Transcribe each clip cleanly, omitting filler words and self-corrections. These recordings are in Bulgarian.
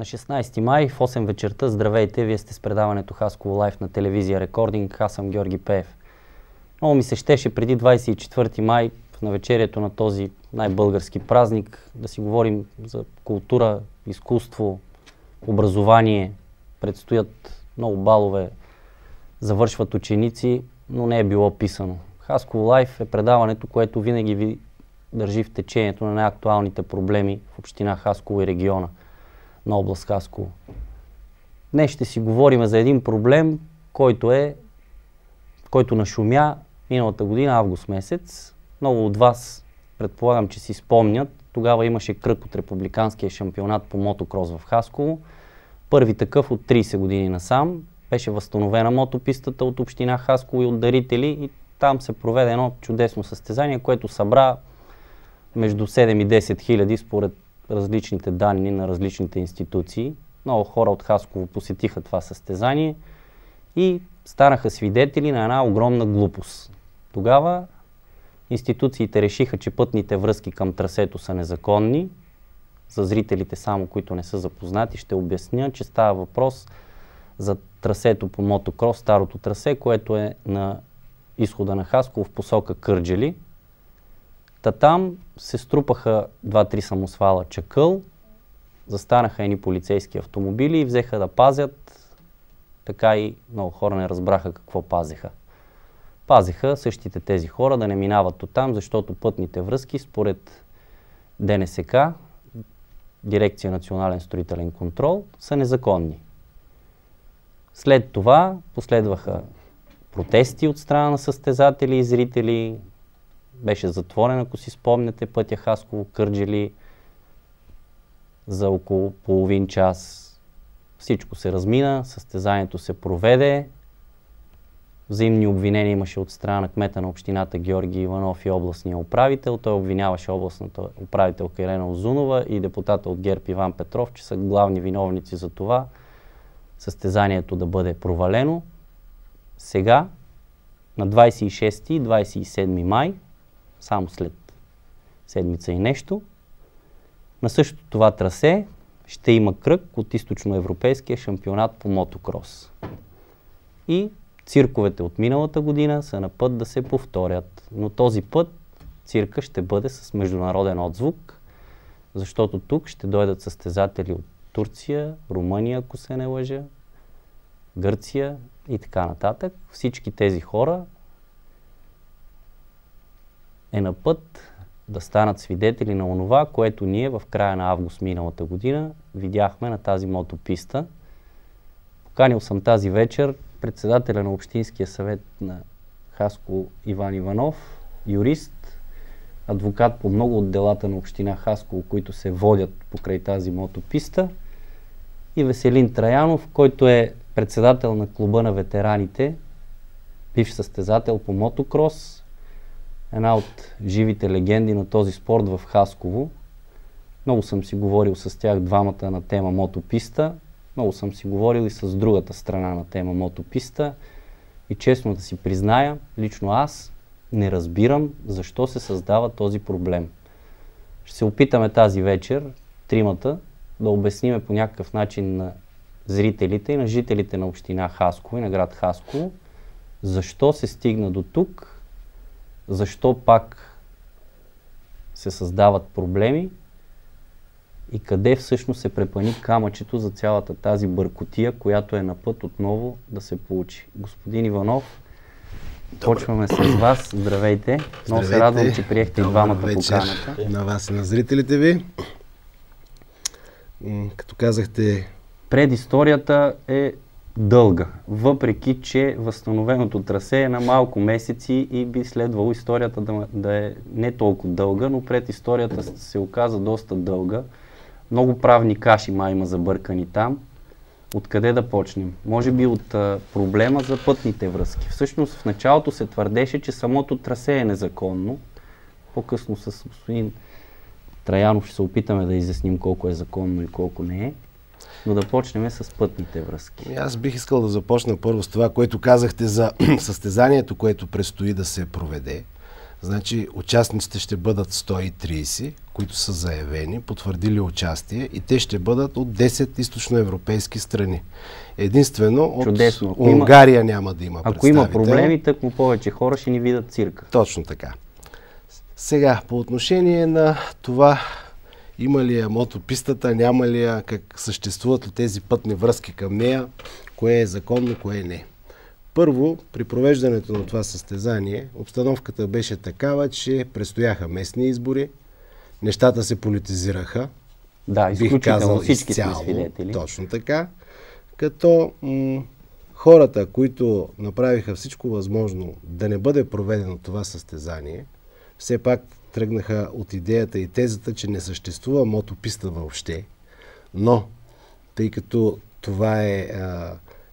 На 16 май в 8 вечерта, здравейте, вие сте с предаването Хасково Лайф на телевизия Рекординг, аз съм Георги Пеев. Много ми се щеше преди 24 май, в навечерието на този най-български празник, да си говорим за култура, изкуство, образование. Предстоят много балове, завършват ученици, но не е било писано. Хасково Лайф е предаването, което винаги ви държи в течението на най-актуалните проблеми в община Хасково и региона на област Хасково. Днес ще си говорим за един проблем, който нашумя миналата година, август месец. Много от вас, предполагам, че си спомнят, тогава имаше кръг от републиканския шампионат по мотокрос в Хасково. Първи такъв от 30 години насам. Беше възстановена мотопистата от община Хасково и от дарители и там се проведе едно чудесно състезание, което събра между 7 и 10 хиляди според различните данни на различните институции. Много хора от Хасково посетиха това състезание и станаха свидетели на една огромна глупост. Тогава институциите решиха, че пътните връзки към трасето са незаконни. За зрителите само, които не са запознати, ще обясня, че става въпрос за трасето по мотокрос, старото трасе, което е на изхода на Хасково в посока Кърджали. Там се струпаха 2-3 самосвала чакъл, застанаха едни полицейски автомобили и взеха да пазят. Така и много хора не разбраха какво пазеха. Пазеха същите тези хора да не минават оттам, защото пътните връзки според ДНСК, Дирекция Национален строителен контрол, са незаконни. След това последваха протести от страна на състезатели и зрители. Беше затворен, ако си спомняте, пътя Хасково-Кърджали за около половин час. Всичко се размина, състезанието се проведе. Взаимни обвинения имаше от страна на кмета на общината Георги Иванов и областния управител. Той обвиняваше областната управителка Елена Озунова и депутата от ГЕРБ Иван Петров, че са главни виновници за това състезанието да бъде провалено. Сега, на 26 и 27 май, само след седмица и нещо, на същото това трасе ще има кръг от източноевропейския шампионат по мотокрос. И цирковете от миналата година са на път да се повторят. Но този път цирка ще бъде с международен отзвук, защото тук ще дойдат състезатели от Турция, Румъния, ако се не лъжа, Гърция и така нататък. Всички тези хора е на път да станат свидетели на онова, което ние в края на август миналата година видяхме на тази мотописта. Поканил съм тази вечер председателя на Общинския съвет на Хасково Иван Иванов, юрист, адвокат по много от делата на община Хасково, които се водят покрай тази мотописта, и Веселин Траянов, който е председател на клуба на ветераните, бивш състезател по мотокрос, една от живите легенди на този спорт в Хасково. Много съм си говорил с тях двамата на тема мотописта, много съм си говорил и с другата страна на тема мотописта и честно да си призная, лично аз не разбирам защо се създава този проблем. Ще се опитаме тази вечер, тримата, да обясниме по някакъв начин на зрителите и на жителите на община Хасково и на град Хасково, защо се стигна до тук, защо пак се създават проблеми и къде всъщност се препъни камъчето за цялата тази бъркотия, която е на път отново да се получи. Господин Иванов, почваме с вас. Здравейте. Много се радвам, че приехте и двамата поканата. На вас и на зрителите ви. Като казахте... Предисторията е дълга, въпреки че възстановеното трасе е на малко месеци и би следвало историята да е не толкова дълга, но предисторията се оказа доста дълга. Много правни каши има забъркани там. Откъде да почнем? Може би от проблема за пътните връзки. Всъщност в началото се твърдеше, че самото трасе е незаконно. По-късно с господин Траянов ще се опитаме да изясним колко е законно и колко не е. Но да почнем с пътните връзки. Аз бих искал да започна първо с това, което казахте за състезанието, което предстои да се проведе. Значи участниците ще бъдат 130, които са заявени, потвърдили участие, и те ще бъдат от 10 източноевропейски страни. Единствено от Чудесно. Унгария няма да има представител. Ако има проблеми, тъкмо повече хора ще ни видят цирка. Точно така. Сега, по отношение на това, има ли я мотопистата, няма ли я, как съществуват ли тези пътни връзки към нея, кое е законно, кое не. Първо, при провеждането на това състезание, обстановката беше такава, че предстояха местни избори, нещата се политизираха. Да, бих казал всички сме изцяло, свидетели. точно така, като хората, които направиха всичко възможно да не бъде проведено това състезание, все пак тръгнаха от идеята и тезата, че не съществува мотописта въобще, но тъй като това е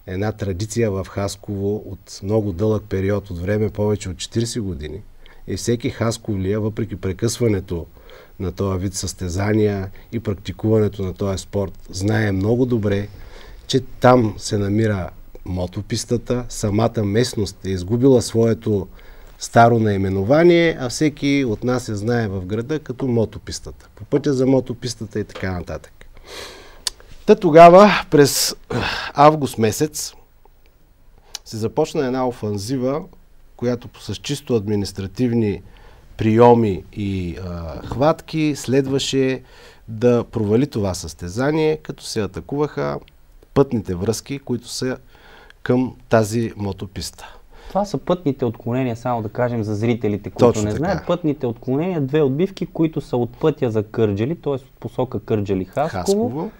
една традиция в Хасково от много дълъг период от време, повече от 40 години, и всеки хасковлия, въпреки прекъсването на този вид състезания и практикуването на този спорт, знае много добре, че там се намира мотопистата, самата местност е изгубила своето старо наименование, а всеки от нас я знае в града като мотопистата. По пътя за мотопистата и така нататък. Та тогава, през август месец, се започна една офанзива, която с чисто административни приеми и хватки следваше да провали това състезание, като се атакуваха пътните връзки, които са към тази мотописта. Това са пътните отклонения, само да кажем за зрителите, които Точно не така. знаят. Пътните отклонения, две отбивки, които са от пътя за Кърджали, т.е. от посока Кърджали-Хасково,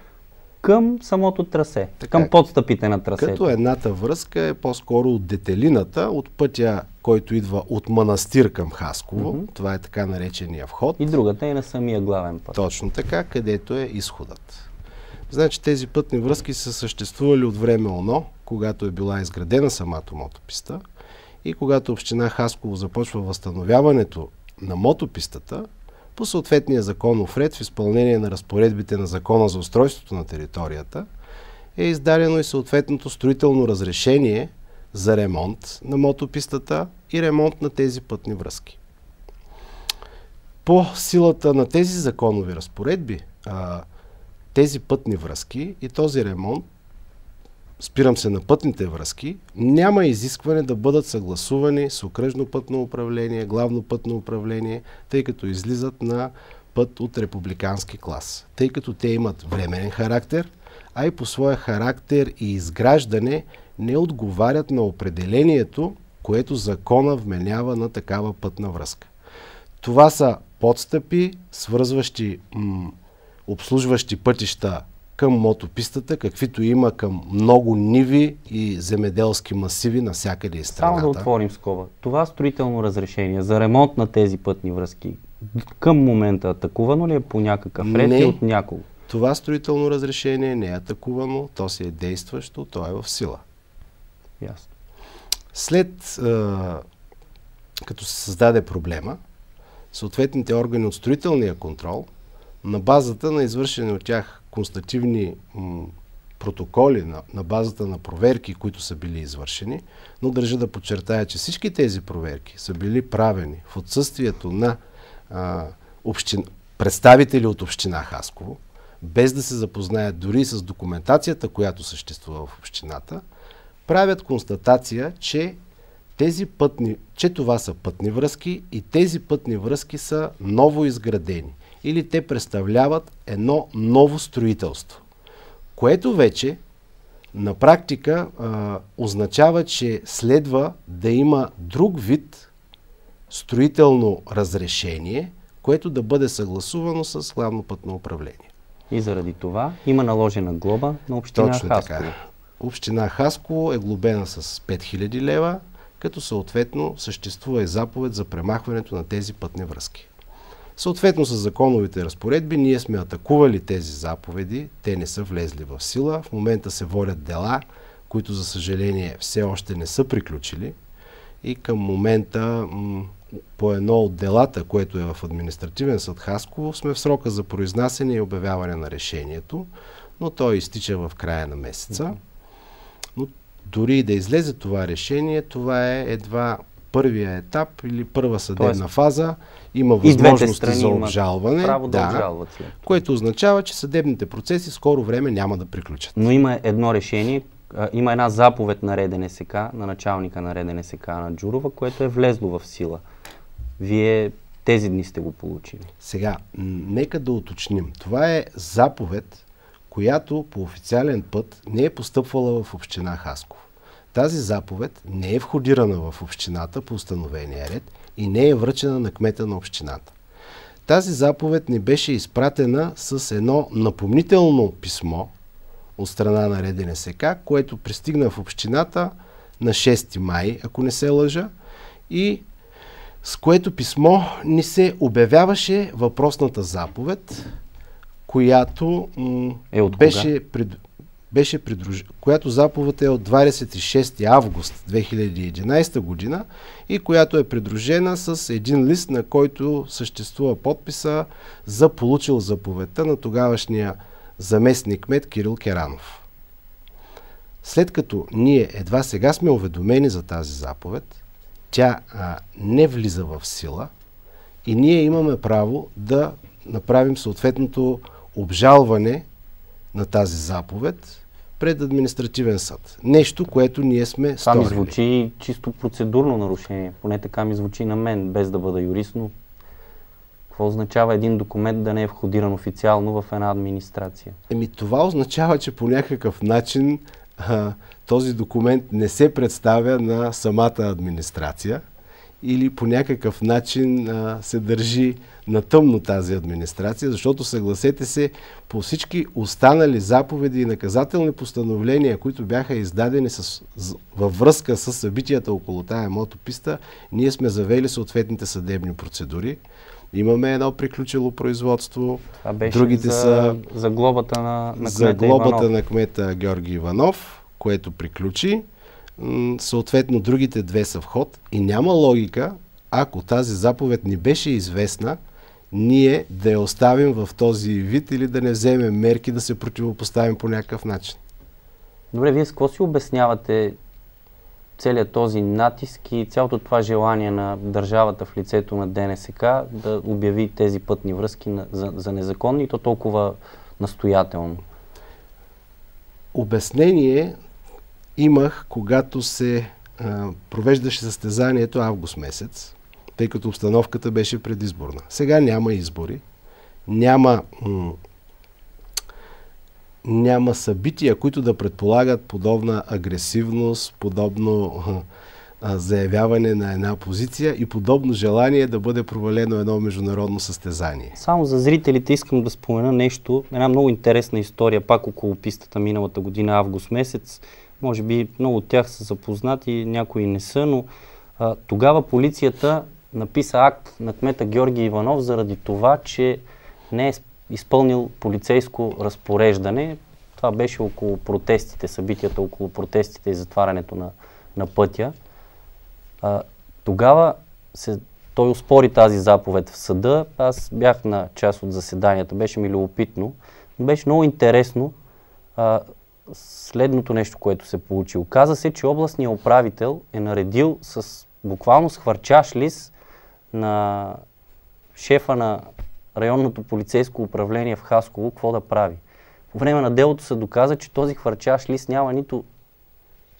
към самото трасе, така, към подстъпите на трасето. Като едната връзка е по-скоро от детелината, от пътя, който идва от Манастир към Хасково, това е така наречения вход. И другата е на самия главен път. Точно така, където е изходът. Значи тези пътни връзки са съществували от време оно, когато е била изградена самата мотописта, и когато община Хасково започва възстановяването на мотопистата, по съответния законов ред, в изпълнение на разпоредбите на Закона за устройството на територията, е издадено и съответното строително разрешение за ремонт на мотопистата и ремонт на тези пътни връзки. По силата на тези законови разпоредби, тези пътни връзки и този ремонт, спирам се на пътните връзки, няма изискване да бъдат съгласувани с окръжно пътно управление, главно пътно управление, тъй като излизат на път от републикански клас. Тъй като те имат временен характер, а и по своя характер и изграждане не отговарят на определението, което закона вменява на такава пътна връзка. Това са подстъпи, свързващи, обслужващи пътища към мотопистата, каквито има към много ниви и земеделски масиви навсякъде из страната. Само да отворим скоба. Това строително разрешение за ремонт на тези пътни връзки към момента атакувано ли е по някакъв ред и от някого? Това строително разрешение не е атакувано, то си е действащо, то е в сила. Ясно. След като се създаде проблема, съответните органи от строителния контрол, на базата на извършени от тях констативни протоколи, на базата на проверки, които са били извършени, но държа да подчертая, че всички тези проверки са били правени в отсъствието на представители от община Хасково, без да се запознаят дори с документацията, която съществува в общината, правят констатация, че това са пътни връзки и тези пътни връзки са ново изградени или те представляват едно ново строителство, което вече на практика означава, че следва да има друг вид строително разрешение, което да бъде съгласувано с главно пътно управление. И заради това има наложена глоба на община Точно Хасково. така. Община Хасково е глобена с 5000 лева, като съответно съществува и заповед за премахването на тези пътни връзки. Съответно с законовите разпоредби ние сме атакували тези заповеди, те не са влезли в сила, в момента се водят дела, които за съжаление все още не са приключили и към момента по едно от делата, което е в административен съд Хасково, сме в срока за произнасяне и обявяване на решението, но то изтича в края на месеца. Но дори и да излезе това решение, това е едва първия етап или първа съдебна фаза има възможности за обжалване, право да обжалват след това. Което означава, че съдебните процеси в скоро време няма да приключат. Но има едно решение, има една заповед на РДНСК, на началника на РДНСК на Джурова, което е влезло в сила. Вие тези дни сте го получили. Сега, нека да уточним. Това е заповед, която по официален път не е постъпвала в община Хасково. Тази заповед не е входирана в общината по установения ред и не е връчена на кмета на общината. Тази заповед не беше изпратена с едно напомнително писмо от страна на РДНСК, което пристигна в общината на 6 май, ако не се лъжа, и с което писмо ни се обявяваше въпросната заповед, която която заповед е от 26 август 2011 година и която е придружена с един лист, на който съществува подписа за получил заповедта на тогавашния заместник кмет Кирил Керанов. След като ние едва сега сме уведомени за тази заповед, тя не влиза в сила и ние имаме право да направим съответното обжалване на тази заповед пред административен съд. Нещо, което ние сме сторили. Това ми звучи чисто процедурно нарушение. Поне така ми звучи на мен, без да бъда юрист, но какво означава един документ да не е входиран официално в една администрация? Това означава, че по някакъв начин този документ не се представя на самата администрация или по някакъв начин се държи на тъмно тази администрация, защото съгласете се, по всички останали заповеди и наказателни постановления, които бяха издадени във връзка с събитията около тая мотописта, ние сме завели съответните съдебни процедури. Имаме едно приключило производство. Това беше другите са за глобата на кмета за глобата Иванов. на кмета Георги Иванов, което приключи. Съответно, другите две са в ход и няма логика, ако тази заповед ни беше известна, ние да я оставим в този вид или да не вземем мерки да се противопоставим по някакъв начин. Добре, вие с какво си обяснявате целият този натиск и цялото това желание на държавата в лицето на ДНСК да обяви тези пътни връзки за незаконни и то толкова настоятелно? Обяснение имах, когато се провеждаше състезанието август месец, тъй като обстановката беше предизборна. Сега няма избори, няма събития, които да предполагат подобна агресивност, подобно заявяване на една позиция и подобно желание да бъде провалено едно международно състезание. Само за зрителите искам да спомена нещо, една много интересна история, пак около пистата миналата година, август месец. Може би много от тях са запознати, някои не са, но тогава полицията написа акт на кмета Георги Иванов заради това, че не е изпълнил полицейско разпореждане. Това беше около протестите, събитията около протестите и затварянето на пътя. Тогава той оспори тази заповед в съда. Аз бях на част от заседанията, беше ми любопитно. Но беше много интересно следното нещо, което се получи. Оказа се, че областният управител е наредил буквално с хвърчаш лист на шефа на районното полицейско управление в Хасково какво да прави. По време на делото се доказа, че този хвърчаш лист няма нито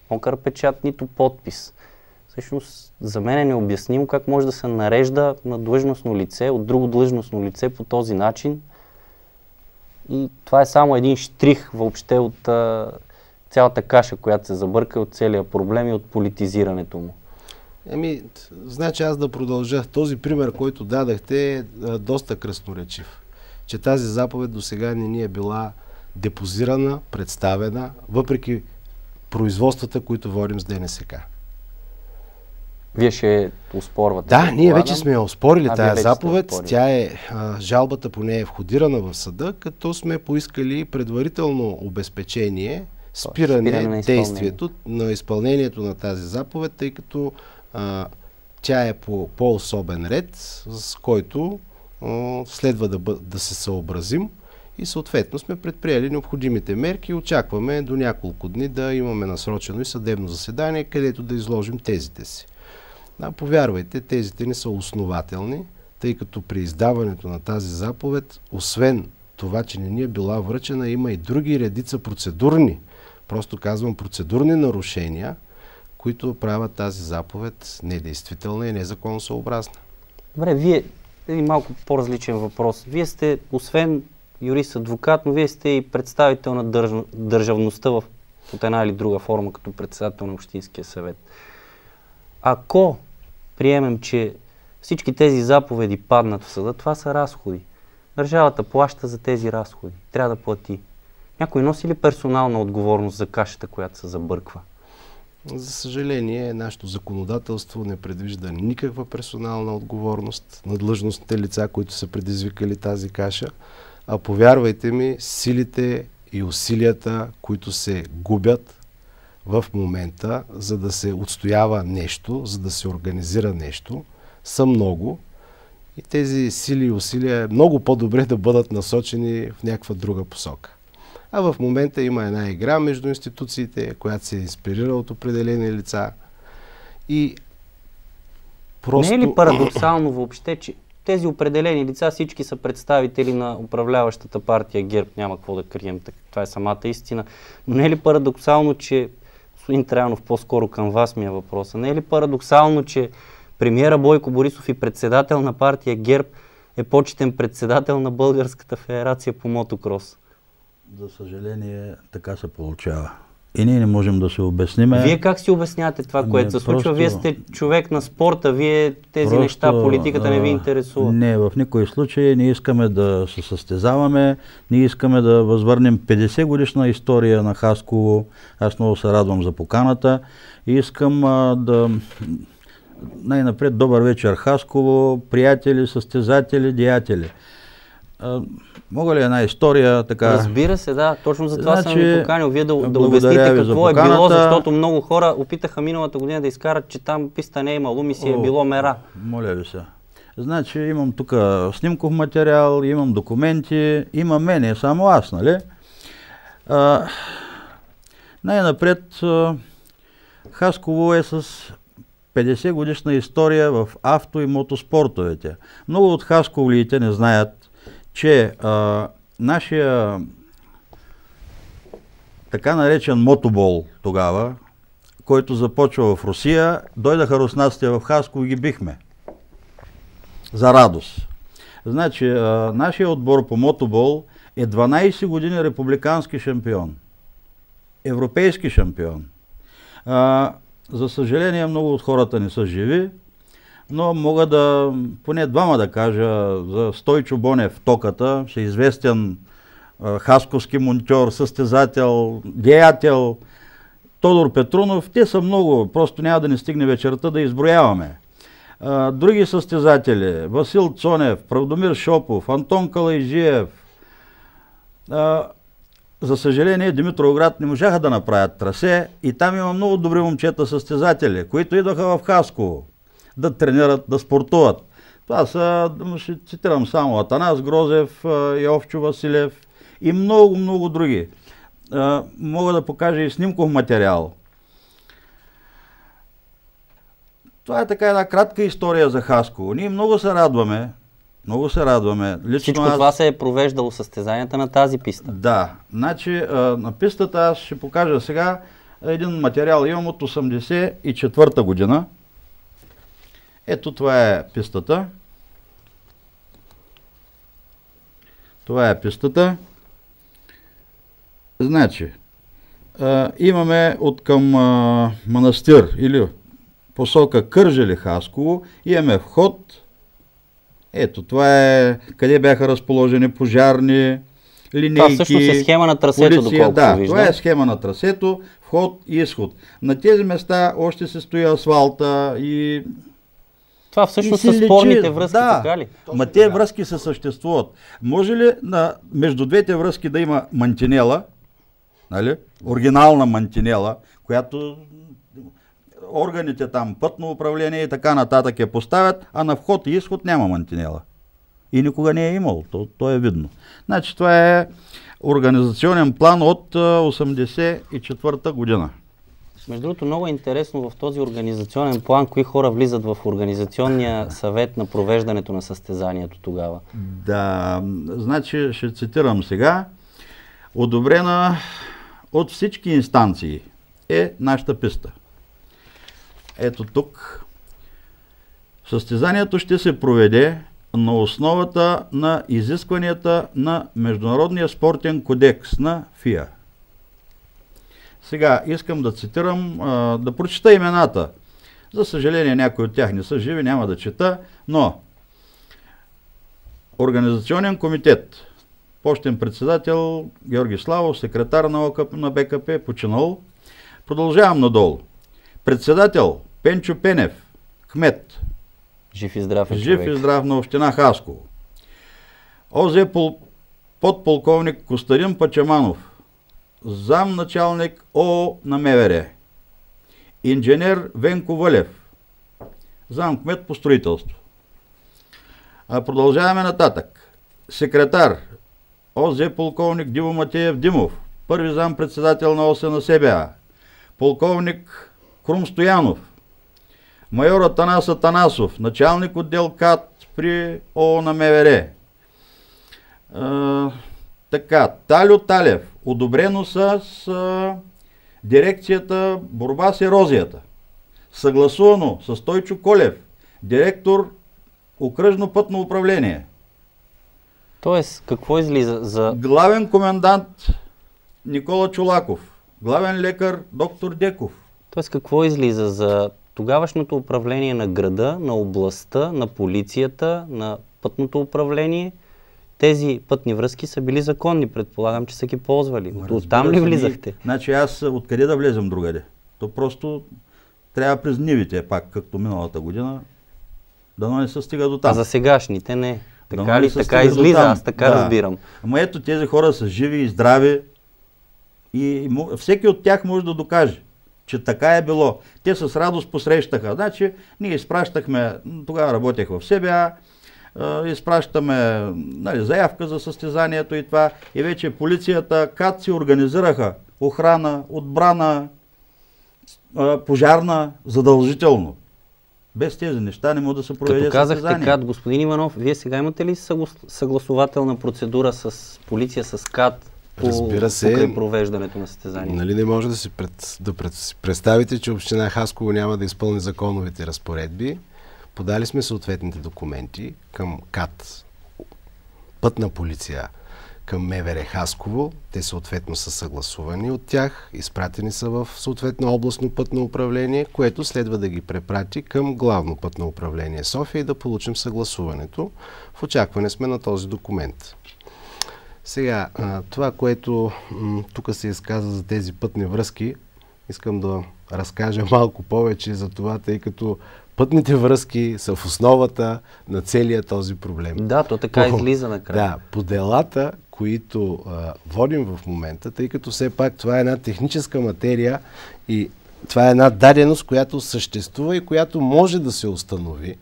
мокър печат, нито подпис. Всъщност, за мен е необяснимо как може да се нарежда на длъжностно лице от друго длъжностно лице по този начин. И това е само един щрих въобще от цялата каша, която се забърка, от целия проблем и от политизирането му. Значи аз да продължа. Този пример, който дадахте, е доста красноречив. Че тази заповед до сега не ни е била депозирана, представена, въпреки производствата, които водим с ДНСК. Вие ще оспорвате? Да, ние вече сме оспорили тази заповед. Жалбата по нея е входирана в съда, като сме поискали предварително обезпечение, спиране действието на изпълнението на тази заповед, тъй като тя е по по-особен ред, с който следва да се съобразим и съответно сме предприели необходимите мерки и очакваме до няколко дни да имаме насрочено и съдебно заседание, където да изложим тезите си. Да, повярвайте, тезите ни са основателни, тъй като при издаването на тази заповед, освен това, че не ни е била връчена, има и други редица процедурни, просто казвам процедурни нарушения, които правят тази заповед недействителна и незаконосъобразна. Добре, вие, един малко по-различен въпрос. Вие сте, освен юрист-адвокат, но вие сте и представител на държавността от една или друга форма, като председател на Общинския съвет. Ако приемем, че всички тези заповеди паднат в съда, това са разходи. Държавата плаща за тези разходи. Трябва да плати. Някой носи ли персонална отговорност за кашата, която се забърква? За съжаление, нашето законодателство не предвижда никаква персонална отговорност на длъжностните лица, които са предизвикали тази каша. А повярвайте ми, силите и усилията, които се губят в момента, за да се отстоява нещо, за да се организира нещо, са много. И тези сили и усилия е много по-добре да бъдат насочени в някаква друга посока. А в момента има една игра между институциите, която се инспирира от определени лица. И просто... Не е ли парадоксално въобще, че тези определени лица всички са представители на управляващата партия ГЕРБ, няма какво да крием, това е самата истина. Но не е ли парадоксално, че, господин Траянов, по-скоро към вас ми е въпроса, не е ли парадоксално, че премиера Бойко Борисов и председател на партия ГЕРБ е почетен председател на Българската федерация по мотокрос? За съжаление, така се получава. И ние не можем да се обясниме. Вие как си обяснявате това, което се случва? Вие сте човек на спорта, вие тези неща, политиката не ви интересува. Не, в никой случай не искаме да се състезаваме, ние искаме да възвърнем 50 годишна история на Хасково. Аз много се радвам за поканата и искам да... Най-напред добър вечер Хасково, приятели, състезатели, деятели. Мога ли една история така? Разбира се, да. Точно за това съм ви поканил. Вие да обясните какво е било, защото много хора опитаха миналата година да изкарат, че там писта не е имало, ми си е било мера. Моля ви се. Значи имам тук снимков материал, имам документи, има мене, само аз, нали? Най-напред Хасково е с 50 годишна история в авто и мотоспортовете. Много от хасковлиите не знаят, че нашия така наречен мотобол тогава, който започва в Русия, дойдаха руснаците в Хасково и ги бихме. За радост. Значи, нашия отбор по мотобол е 12 години републикански шампион. Европейски шампион. За съжаление, много от хората не са живи, но мога да, поне двама да кажа, за Стойчо Бонев, Токата, всеизвестен хасковски монтьор, състезател, деятел, Тодор Петрунов, те са много, просто няма да не стигне вечерта да изброяваме. Други състезатели, Васил Цонев, Правдомир Шопов, Антон Калайджиев. За съжаление, Димитровград не можаха да направят трасе и там има много добри момчета състезатели, които идваха в Хасково да тренират, да спортуват. Това са, ще цитирам само Атанас Грозев, Йовчо Василев и много, много други. Мога да покажа и снимков материал. Това е така една кратка история за Хасково. Ние много се радваме. Много се радваме. Лично всичко това се е провеждало състезанията на тази писта. Да. Значи на пистата аз ще покажа сега един материал. Имам от 1984 година. Ето това е пистата. Това е пистата. Значи, имаме от към манастир или посока Кърджали Хасково. Имаме вход. Ето, това е къде бяха разположени пожарни, линейки. Това всъщност е схема на трасето, полиция, доколкото да, виждам. Това е схема на трасето, вход и изход. На тези места още се стои асфалта и... Това всъщност са спорните връзки, да, така ли? Ма тези връзки се съществуват. Може ли между двете връзки да има мантинела, нали? Оригинална мантинела, която органите там, пътно управление и така нататък я поставят, а на вход и изход няма мантинела. И никога не е имал, то е видно. Значи това е организационен план от 1984 година. Между другото, много е интересно в този организационен план, кои хора влизат в организационния съвет на провеждането на състезанието тогава. Да, значи ще цитирам сега. Одобрена от всички инстанции е нашата писта. Ето тук. Състезанието ще се проведе на основата на изискванията на Международния спортен кодекс на ФИА. Сега искам да цитирам, да прочита имената. За съжаление, някои от тях не са живи, няма да чета, но Организационен комитет, почетен председател Георги Славов, секретар на БКП, починал. Продължавам надолу. Председател Пенчо Пенев, кмет. Жив и здрав Жив и здрав на община Хасково. ОЗ подполковник Костадин Пачаманов, замначалник ООО на МВР. Инженер Венко Вълев, замкмет по строителство. Продължаваме нататък. Секретар ОЗ полковник Диво Матеев Димов, първи зампредседател на ОС на СБА. Полковник Крум Стоянов, майор Атанас Атанасов, началник отдел КАТ при ООО на МВР. Така, Талю Талев, одобрено с дирекцията борба с ерозията. Съгласувано с Стойчо Колев, директор окръжно пътно управление. Тоест, какво излиза за... Главен комендант Никола Чолаков, главен лекар доктор Деков. Тоест, какво излиза за тогавашното управление на града, на областта, на полицията, на пътното управление? Тези пътни връзки са били законни, предполагам, че са ги ползвали. Оттам ли влизахте? Значи аз откъде да влезем другаде? То просто трябва през нивите, пак както миналата година, дано не се стига до там. А за сегашните не. Така ли? Така излиза, аз така разбирам. Ама ето тези хора са живи и здрави и всеки от тях може да докаже, че така е било. Те с радост посрещаха. Значи ние изпращахме, тогава работех в СБА, изпращаме заявка за състезанието и това. И вече полицията, КАТ си организираха охрана, отбрана, пожарна, задължително. Без тези неща не може да се проведе състезание. Като казахте КАТ, господин Иванов, вие сега имате ли съгласователна процедура с полиция, с КАТ покрай провеждането на състезание? Нали не може да си представите, че община Хасково няма да изпълни законовите разпоредби. Подали сме съответните документи към КАТ, пътна полиция, към МВР Хасково. Те съответно са съгласувани от тях, изпратени са в съответно областно пътно управление, което следва да ги препрати към главно пътно управление София и да получим съгласуването. В очакване сме на този документ. Сега, това, което тук се изказа за тези пътни връзки, искам да разкажа малко повече за това, тъй като пътните връзки са в основата на целия този проблем. Да, то така излиза накрая. Да, по делата, които водим в момента, тъй като все пак това е една техническа материя и това е една даденост, която съществува и която може да се установи.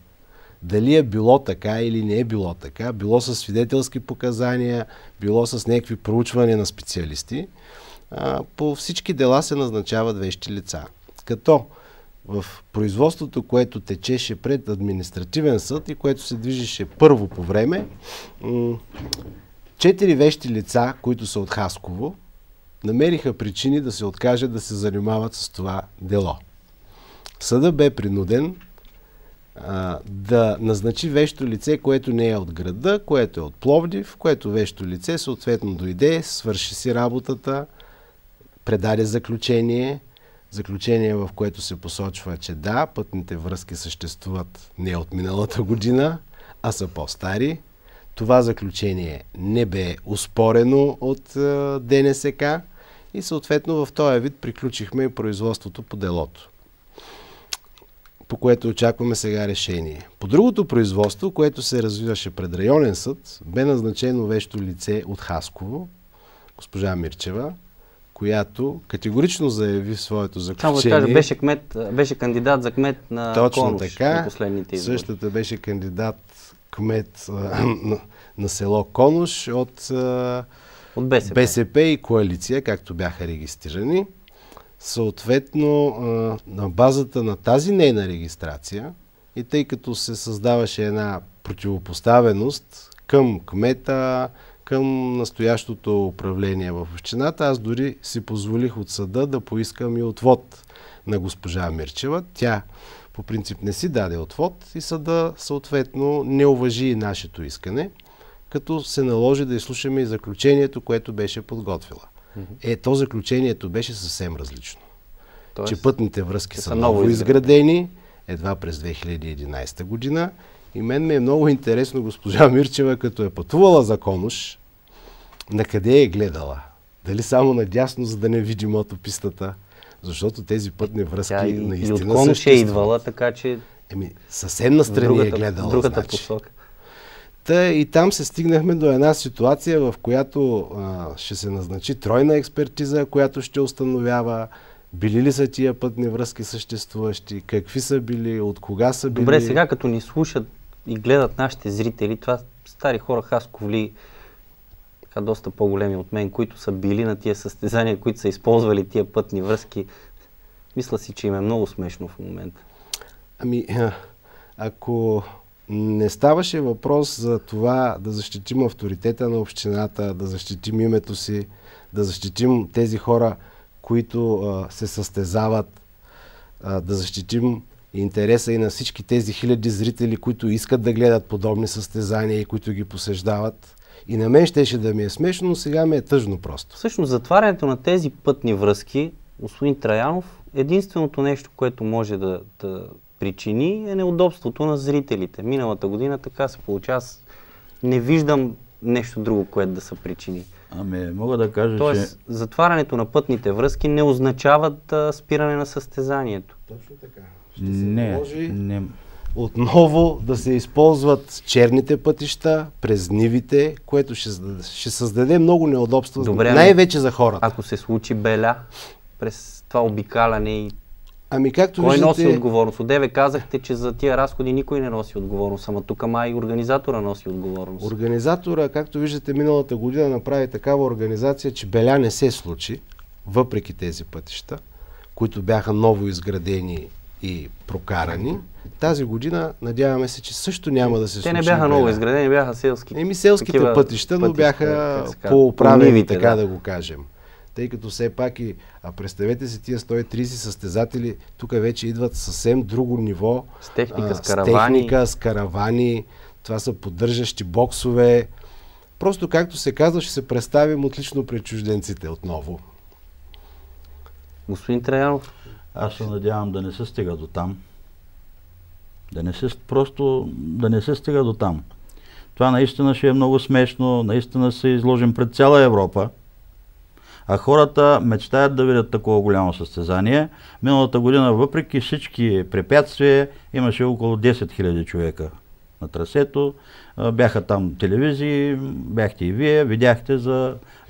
Дали е било така или не е било така, било с свидетелски показания, било с някакви проучвания на специалисти, по всички дела се назначават вещи лица. Като в производството, което течеше пред административен съд и което се движеше първо по време, 4 вещи лица, които са от Хасково, намериха причини да се откажат да се занимават с това дело. Съдът бе принуден да назначи вещо лице, което не е от града, което е от Пловдив, което вещо лице съответно дойде, свърши си работата, предаде заключение, в което се посочва, че да, пътните връзки съществуват не от миналата година, а са по-стари. Това заключение не бе оспорено от ДНСК и съответно в този вид приключихме и производството по делото, по което очакваме сега решение. По другото производство, което се развиваше пред районен съд, бе назначено вещо лице от Хасково, госпожа Мирчева, която категорично заяви в своето заключение. Само да кажа, беше кандидат за кмет на точно Конуш така, на последните избори. Същата беше кандидат кмет на село Конуш от БСП. БСП и коалиция, както бяха регистрирани. Съответно, на базата на тази нейна регистрация и тъй като се създаваше една противопоставеност към кмета, към настоящото управление в общината, аз дори си позволих от съда да поискам и отвод на госпожа Мирчева. Тя по принцип не си даде отвод и съда съответно не уважи и нашето искане, като се наложи да изслушаме и заключението, което беше подготвила. То заключението беше съвсем различно. Тоест, че пътните връзки са ново изградени, едва през 2011 година. И мен ми е много интересно госпожа Мирчева, като е пътувала за Конуш, на къде е гледала? Дали само надясно, за да не види мотопистата? Защото тези пътни връзки наистина и от Конуш е идвала, така че... съвсем настрани е гледала. Другата посока. И там се стигнахме до една ситуация, в която ще се назначи тройна експертиза, която ще установява били ли са тия пътни връзки съществуващи, какви са били, от кога са били. Добре, сега като ни слушат и гледат нашите зрители, това стари хора хасковли, така доста по-големи от мен, които са били на тия състезания, които са използвали тия пътни връзки, мисля си, че им е много смешно в момента. Ако не ставаше въпрос за това да защитим авторитета на общината, да защитим името си, да защитим тези хора, които се състезават, да защитим интереса и на всички тези хиляди зрители, които искат да гледат подобни състезания и които ги посещават. И на мен щеше да ми е смешно, но сега ми е тъжно просто. Всъщност затварянето на тези пътни връзки, господин Траянов, единственото нещо, което може да причини е неудобството на зрителите. Миналата година така се получава. Аз не виждам нещо друго, което да са причини. Мога да кажа, Тоест, затварянето на пътните връзки не означава спиране на състезанието. Точно така. Не. Отново да се използват черните пътища през нивите, което ще създаде много неудобства, най-вече за хората. Ако се случи беля през това обикаляне и както кой виждате... носи отговорност? Одеве казахте, че за тия разходи никой не носи отговорност, ама тук май организатора носи отговорност. Организатора, както виждате, миналата година направи такава организация, че беля не се случи, въпреки тези пътища, които бяха ново изградени и прокарани. Тази година надяваме се, че също няма да се случи. Те не бяха ново изградени, бяха селски. Селските пътища, но бяха по-управени, така да го кажем. Тъй като все пак представете си тия 130 състезатели, тук вече идват съвсем друго ниво. С техника, с каравани, това са поддържащи боксове. Просто както се казва, ще се представим отлично пред чужденците отново. Господин Траянов? Аз се надявам да не се стига до там. Да не се стига до там. Това наистина ще е много смешно, наистина се изложим пред цяла Европа. А хората мечтаят да видят такова голямо състезание. Миналата година, въпреки всички препятствия, имаше около 10 000 човека на трасето. Бяха там телевизии, бяхте и вие,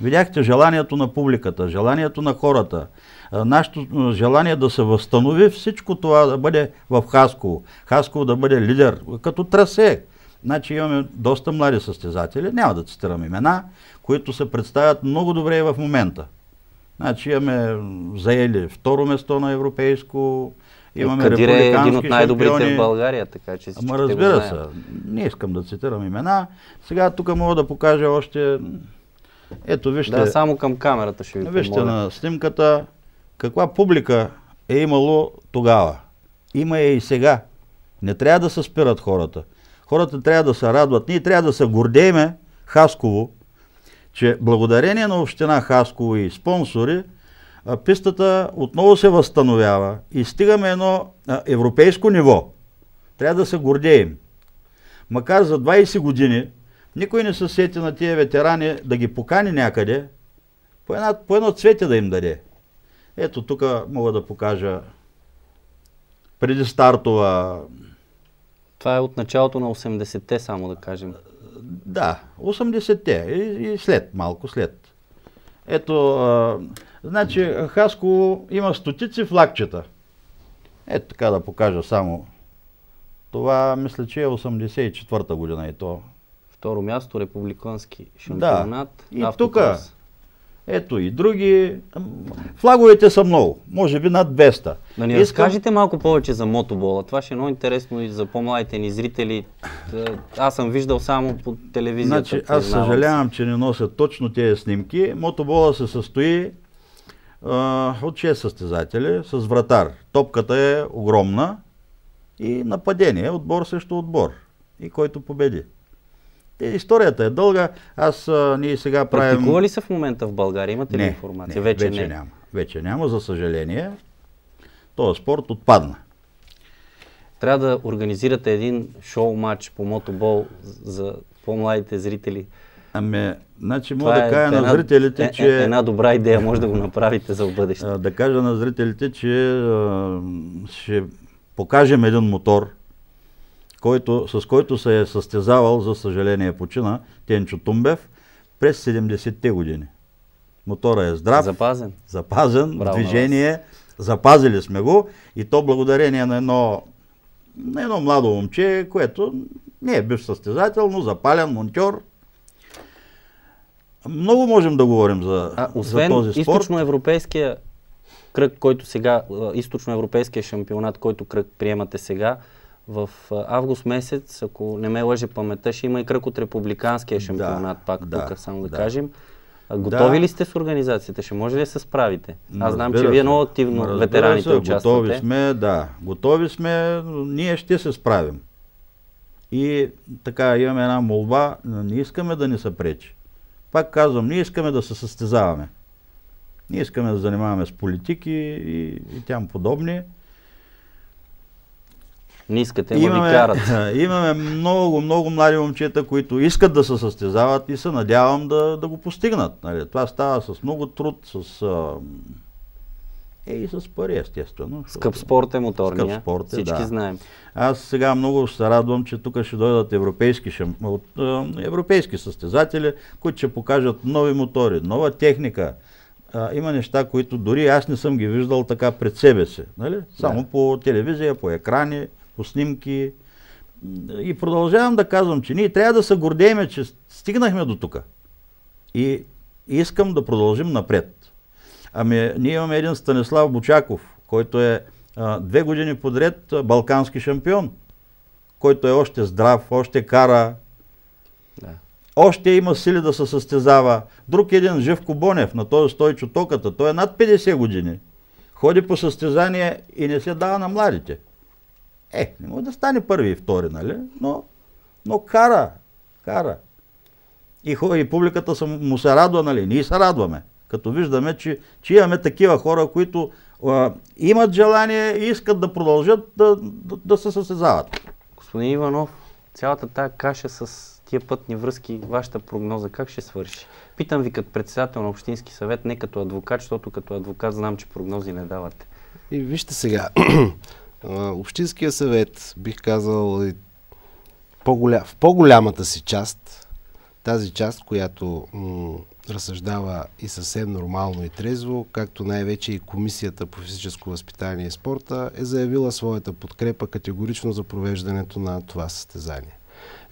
видяхте желанието на публиката, желанието на хората. Нашето желание да се възстанови всичко това да бъде в Хасково. Хасково да бъде лидер като трасе. Значи имаме доста млади състезатели, няма да цитирам имена, които се представят много добре и в момента. Значи имаме заели второ место на европейско, имаме републикански шампиони. Един от най-добрите в България, така че всички разбира се, не искам да цитирам имена. Сега тук мога да покажа още... Ето вижте... Да, само към камерата ще ви помоля. Вижте на снимката каква публика е имало тогава. Има и сега. Не трябва да се спират хората. Хората трябва да се радват. Ние трябва да се гордееме, Хасково, че благодарение на община Хасково и спонсори, пистата отново се възстановява и стигаме едно европейско ниво. Трябва да се гордеем. Макар за 20 години никой не се сети на тия ветерани да ги покани някъде, по едно цвете да им даде. Ето тук мога да покажа преди стартова... Това е от началото на 80-те, само да кажем. Да, 80-те и след, малко след. Ето, значи Хасково има стотици флагчета. Ето така да покажа само. Това мисля, че е 84-та година и то. Второ място, републикански шампионат. Да. И тук ето и други. Флаговете са много, може би над 200. Да ни разкажете малко повече за мотобола. Това ще е много интересно и за по-младите ни зрители. Аз съм виждал само по телевизията. Значи, аз съжалявам, че не нося точно тези снимки. Мотобола се състои от 6 състезатели с вратар. Топката е огромна и нападение, отбор срещу отбор. И който победи. Историята е дълга. Ние сега правим... Практикува ли се в момента в България? Имате ли информация? Вече няма. Вече няма, за съжаление. Този спорт отпадна. Трябва да организирате един шоу-матч по мотобол за по-младите зрители. Значи мога да кажа на зрителите, че... Една добра идея, може да го направите за в бъдеще. Да кажа на зрителите, че ще покажем един мотор, с който се е състезавал, за съжаление почина, Тенчо Тумбев, през 70-те години. Мотора е здрав, запазен, движение, запазили сме го и то благодарение на едно младо момче, което не е бивш състезател, но запален монтьор. Много можем да говорим за този спорт. Освен източноевропейския кръг, който сега, източноевропейския шампионат, който кръг приемате сега, в август месец, ако не ме лъже паметта, ще има и кръг от републиканския шампионат, тук само да кажем. Готови ли сте с организацията? Ще може ли да се справите? Аз знам, че вие много активно ветераните участвате. Готови сме, ние ще се справим. И така, имаме една молба, не искаме да ни се пречи. Пак казвам, ние искаме да се състезаваме. Ние искаме да занимаваме с политики и тям подобни. Не искате, ма ви карат. Имаме много млади момчета, които искат да се състезават и се надявам да го постигнат. Нали? Това става с много труд, и с пари, естествено. Скъп спорт е моторния, всички знаем. Аз сега много се радвам, че тук ще дойдат европейски състезатели, които ще покажат нови мотори, нова техника. Има неща, които дори аз не съм ги виждал така пред себе си. Нали? Само по телевизия, по екрани, по снимки. И продължавам да казвам, че ние трябва да се гордеем, че стигнахме до тук. И искам да продължим напред. Ние имаме един Станислав Бучаков, който е 2 години подред балкански шампион, който е още здрав, още кара, още има сили да се състезава. Друг един Живко Бонев, на този Стойчо Токата, той е над 50 години. Ходи по състезание и не се дава на младите. Не може да стане първи и втори, нали? Но кара. И публиката му се радва, нали? Ние се радваме, като виждаме, че имаме такива хора, които имат желание и искат да продължат да се състезават. Господин Иванов, цялата тая каша с тия пътни връзки, вашата прогноза как ще свърши? Питам ви като председател на Общински съвет, не като адвокат, защото като адвокат знам, че прогнози не давате. И вижте сега, Общинския съвет, бих казал, в по-голямата си част, тази част, която разсъждава и съвсем нормално и трезво, както най-вече и Комисията по физическо възпитание и спорта, е заявила своята подкрепа категорично за провеждането на това състезание.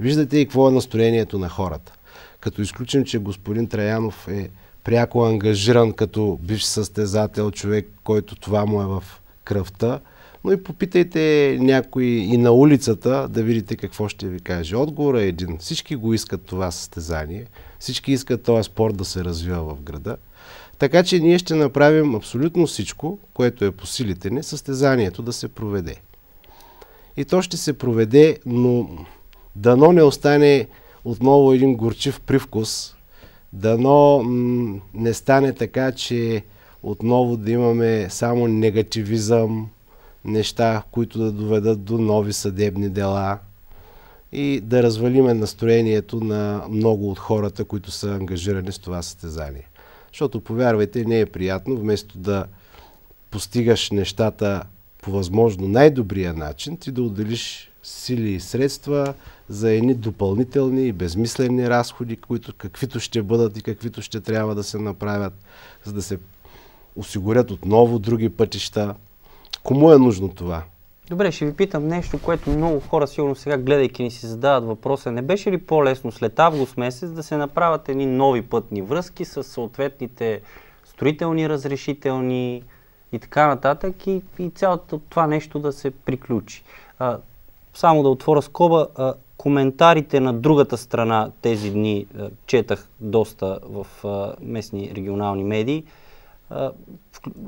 Виждате и какво е настроението на хората. Като изключим, че господин Траянов е пряко ангажиран като бивш състезател, човек, който това му е в кръвта, но и попитайте някой и на улицата да видите какво ще ви каже. Отговорът е един. Всички го искат това състезание, всички искат този спорт да се развива в града. Така че ние ще направим абсолютно всичко, което е по силите ни, състезанието да се проведе. И то ще се проведе, но дано не остане отново един горчив привкус, дано не стане така, че отново да имаме само негативизъм, неща, които да доведат до нови съдебни дела и да развалиме настроението на много от хората, които са ангажирани с това състезание. Защото, повярвайте, не е приятно, вместо да постигаш нещата по възможно най-добрия начин, ти да отделиш сили и средства за едни допълнителни и безмислени разходи, които каквито ще бъдат и каквито ще трябва да се направят, за да се осигурят отново други пътища. Кому е нужно това? Добре, ще ви питам нещо, което много хора сигурно сега, гледайки ни, си задават въпроса. Не беше ли по-лесно след август месец да се направят едни нови пътни връзки с съответните строителни разрешителни и така нататък и цялото това нещо да се приключи? Само да отворя скоба, коментарите на другата страна тези дни четах доста в местни регионални медии.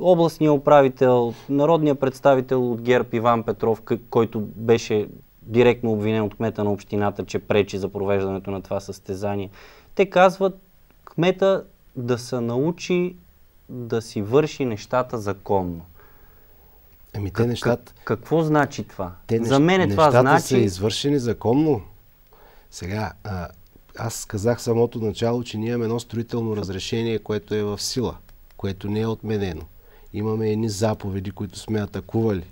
Областният управител, народният представител от ГЕРБ Иван Петров, който беше директно обвинен от кмета на общината, че пречи за провеждането на това състезание. Те казват кмета да се научи да си върши нещата законно. Какво значи това? За мен това значи... Нещата са извършени законно. Сега, аз казах самото начало, че ние имаме едно строително разрешение, което е в сила, което не е отменено. Имаме едни заповеди, които сме атакували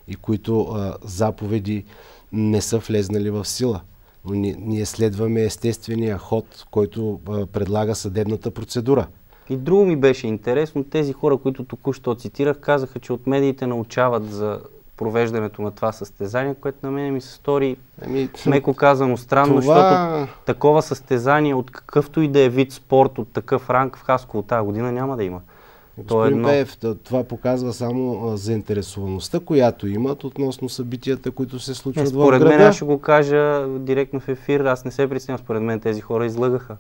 и които заповеди не са влезнали в сила. Но ние следваме естествения ход, който предлага съдебната процедура. И друго ми беше интересно, тези хора, които току-що цитирах, казаха, че от медиите научават за провеждането на това състезание, което на мен ми се стори, меко казано, странно, защото такова състезание от какъвто и да е вид спорт, от такъв ранг в Хасково тази година няма да има. Господин Пеев, това показва само заинтересоваността, която имат относно събитията, които се случват в града. Според мен, аз ще го кажа директно в ефир, аз не се притеснявам, според мен тези хора излъгаха.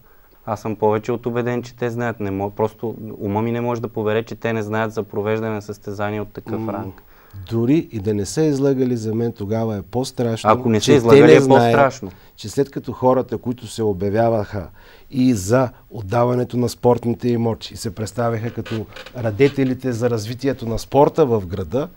Аз съм повече от убеден, че те знаят. Просто ума ми не може да побере, че те не знаят за провеждане на състезание от такъв ранг. Дори и да не са излъгали, за мен тогава е по-страшно. Ако не са излъгали, е по-страшно. Че след като хората, които се обявяваха и за отдаването на спортните имоти и се представяха като радетелите за развитието на спорта в града,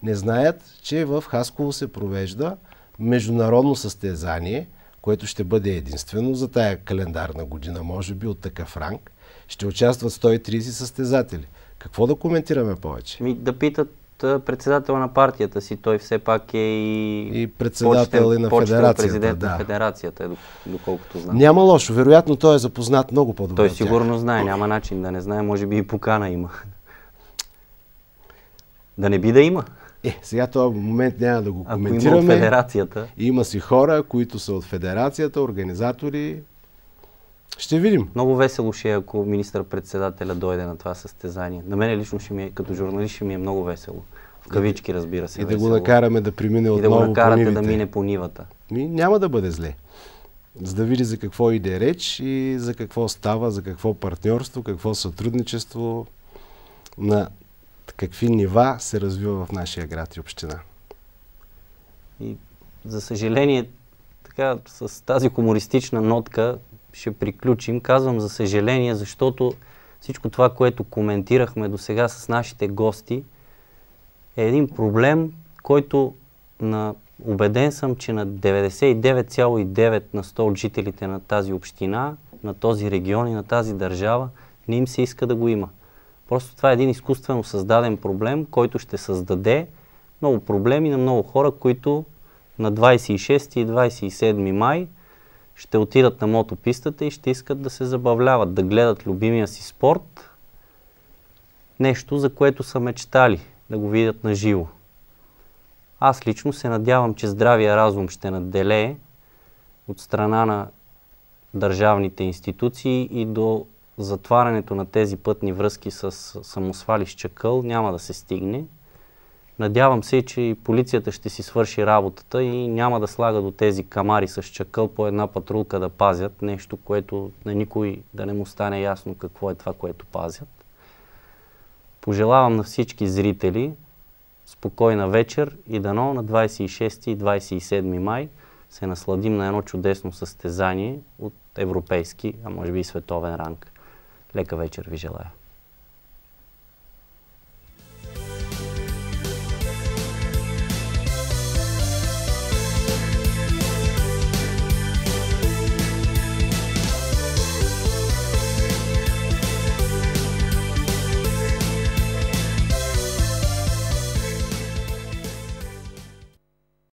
не знаят, че в Хасково се провежда международно състезание, което ще бъде единствено за тая календарна година, може би от такъв ранг. Ще участват 130 състезатели. Какво да коментираме повече? Да питат председател на партията си, той все пак е и председател и на федерацията. Президент на федерацията, доколкото знам. Няма лошо, вероятно той е запознат много по-добре. Той сигурно знае, няма начин да не знае, може би и покана има. Да не би да има. Сега този момент няма да го коментираме. Ако има от федерацията. Има си хора, които са от федерацията, организатори. Ще видим. Много весело ще е, ако министър-председателя дойде на това състезание. На мен лично като журналист ще ми е много весело. В кавички, разбира се. И да го накараме да премине отново по нивите. И да го накарате да мине по нивата. Няма да бъде зле. За да види за какво иде реч и за какво става, за какво партньорство, какво сътрудничество, на какви нива се развива в нашия град и община. И за съжаление, така, с тази хумористична нотка ще приключим. Казвам за съжаление, защото всичко това, което коментирахме до сега с нашите гости, е един проблем, който убеден съм, че на 99,9 на 100 от жителите на тази община, на този регион и на тази държава не им се иска да го има. Просто това е един изкуствено създаден проблем, който ще създаде много проблеми на много хора, които на 26 и 27 май ще отидат на мотопистата и ще искат да се забавляват, да гледат любимия си спорт, нещо, за което са мечтали, да го видят на живо. Аз лично се надявам, че здравия разум ще надделее от страна на държавните институции и до затварянето на тези пътни връзки с самосвалищ чакъл няма да се стигне. Надявам се, че и полицията ще си свърши работата и няма да слага до тези камари с чакъл по една патрулка да пазят нещо, което на никой да не му стане ясно какво е това, което пазят. Пожелавам на всички зрители спокойна вечер и дано на 26 и 27 май се насладим на едно чудесно състезание от европейски, а може би и световен ранг. Лека вечер ви желая.